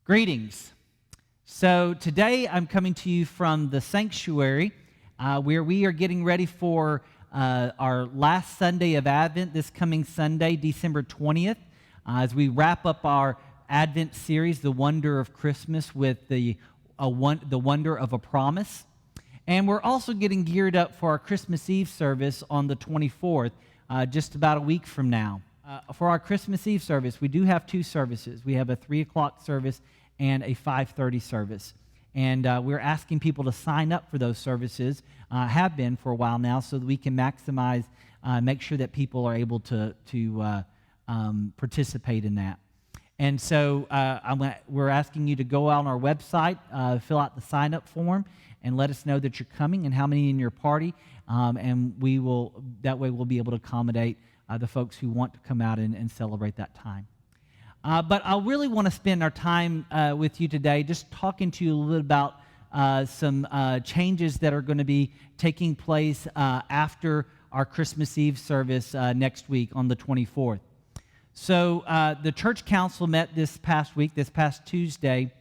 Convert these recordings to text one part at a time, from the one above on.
Greetings. So today I'm coming to you from the sanctuary where we are getting ready for our last Sunday of Advent, this coming Sunday, December 20th, as we wrap up our Advent series, The Wonder of Christmas, with the Wonder of a Promise. And we're also getting geared up for our Christmas Eve service on the 24th, just about a week from now. For our Christmas Eve service, we do have two services. We have a 3 o'clock service and a 5:30 service. And we're asking people to sign up for those services, have been for a while now, so that we can maximize, make sure that people are able to participate in that. And so we're asking you to go out on our website, fill out the sign-up form, and let us know that you're coming and how many in your party, and that way we'll be able to accommodate the folks who want to come out and celebrate that time. But I really want to spend our time with you today just talking to you a little bit about some changes that are going to be taking place after our Christmas Eve service next week on the 24th. So the church council met this past Tuesday,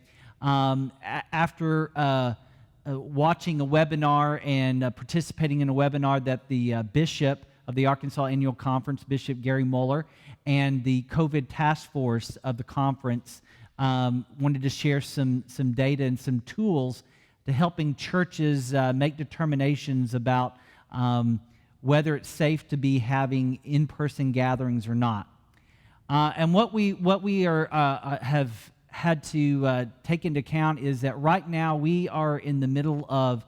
after watching a webinar and participating in a webinar that the bishop of the Arkansas Annual Conference, Bishop Gary Mueller, and the COVID task force of the conference wanted to share some data and some tools to helping churches make determinations about whether it's safe to be having in-person gatherings or not. And what we have had to take into account is that right now we are in the middle of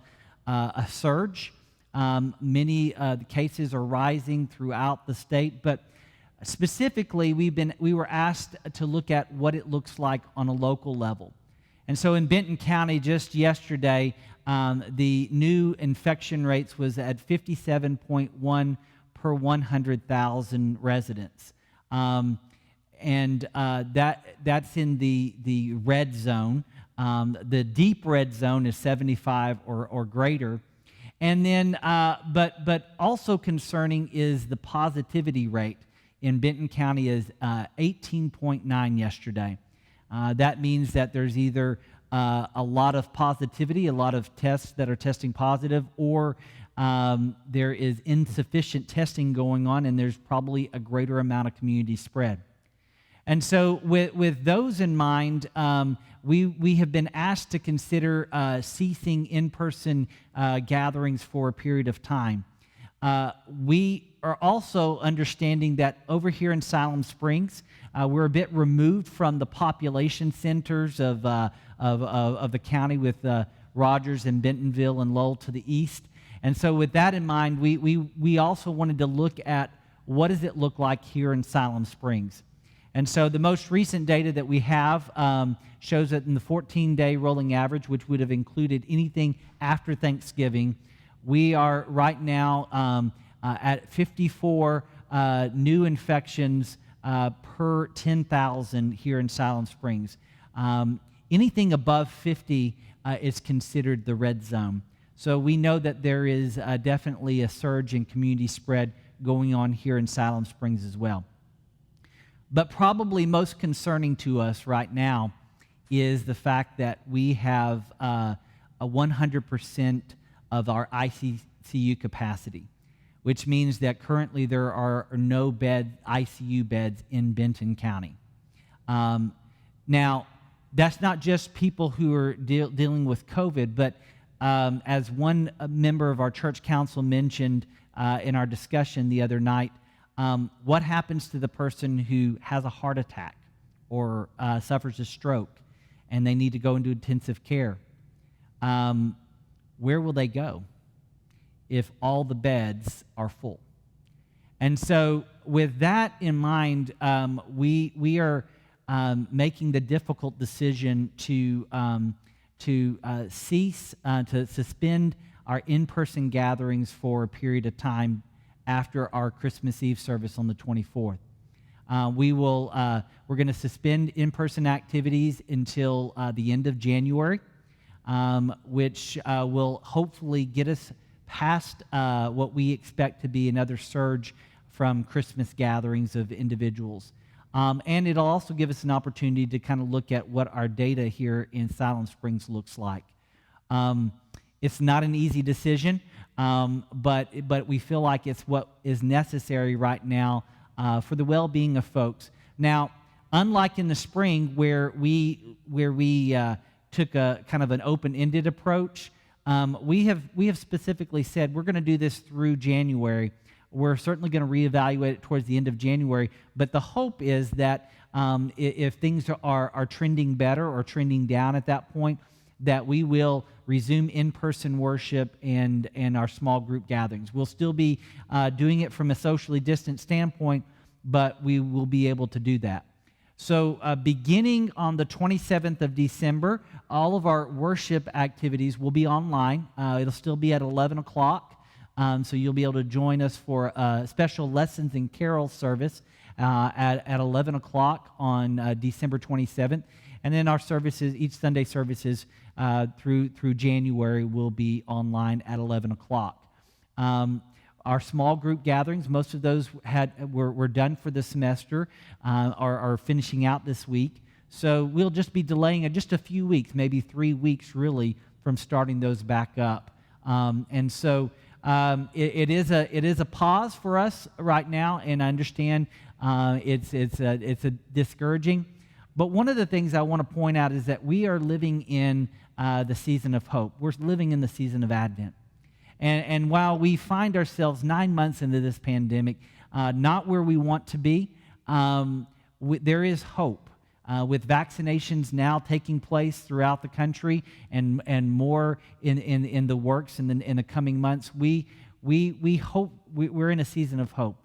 a surge. Many the cases are rising throughout the state, but specifically we were asked to look at what it looks like on a local level. And so in Benton County just yesterday, the new infection rates was at 57.1 per 100,000 residents. And that's in the red zone. The deep red zone is 75 or greater. And then, but also concerning is the positivity rate in Benton County is 18.9 yesterday. That means that there's either a lot of positivity, a lot of tests that are testing positive, or there is insufficient testing going on, and there's probably a greater amount of community spread. And so with those in mind, we have been asked to consider ceasing in-person gatherings for a period of time. We are also understanding that over here in Siloam Springs, we're a bit removed from the population centers of the county with Rogers and Bentonville and Lowell to the east. And so with that in mind, we also wanted to look at what does it look like here in Siloam Springs. And so the most recent data that we have shows that in the 14-day rolling average, which would have included anything after Thanksgiving, we are right now at 54 new infections per 10,000 here in Siloam Springs. Anything above 50 is considered the red zone. So we know that there is definitely a surge in community spread going on here in Siloam Springs as well. But probably most concerning to us right now is the fact that we have a 100% of our ICU capacity, which means that currently there are no ICU beds in Benton County. Now, that's not just people who are dealing with COVID, but as one member of our church council mentioned in our discussion the other night, what happens to the person who has a heart attack or suffers a stroke and they need to go into intensive care? Where will they go if all the beds are full? And so with that in mind, we are making the difficult decision to suspend our in-person gatherings for a period of time after our Christmas Eve service on the 24th. We're going to suspend in-person activities until the end of January, which will hopefully get us past what we expect to be another surge from Christmas gatherings of individuals. And it'll also give us an opportunity to kind of look at what our data here in Silent Springs looks like. It's not an easy decision, but we feel like it's what is necessary right now for the well-being of folks. Now, unlike in the spring where we took a kind of an open-ended approach, we have specifically said we're going to do this through January. We're certainly going to reevaluate it towards the end of January, but the hope is that if things are trending better or trending down at that point, that we will resume in-person worship and our small group gatherings. We'll still be doing it from a socially distant standpoint, but we will be able to do that. So beginning on the 27th of December, all of our worship activities will be online. It'll still be at 11 o'clock. So you'll be able to join us for a special lessons and carol service at 11 o'clock on December 27th. And then our services, each Sunday services through January, will be online at 11 o'clock. Our small group gatherings, most of those were done for the semester, are finishing out this week. So we'll just be delaying it just a few weeks, maybe 3 weeks really, from starting those back up. And so it is a pause for us right now, and I understand it's a discouraging. But one of the things I want to point out is that we are living in the season of hope. We're living in the season of Advent. And while we find ourselves 9 months into this pandemic, not where we want to be, there is hope. With vaccinations now taking place throughout the country and more in the works in the coming months, we hope we're in a season of hope.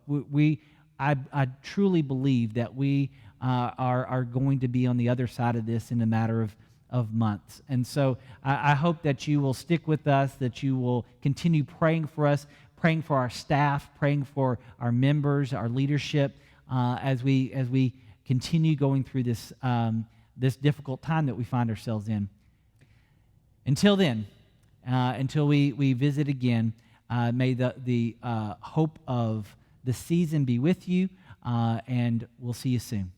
I truly believe that we are going to be on the other side of this in a matter of months. And so I hope that you will stick with us, that you will continue praying for us, praying for our staff, praying for our members, our leadership, as we continue going through this difficult time that we find ourselves in. Until then, until we visit again, may the hope of the season be with you, and we'll see you soon.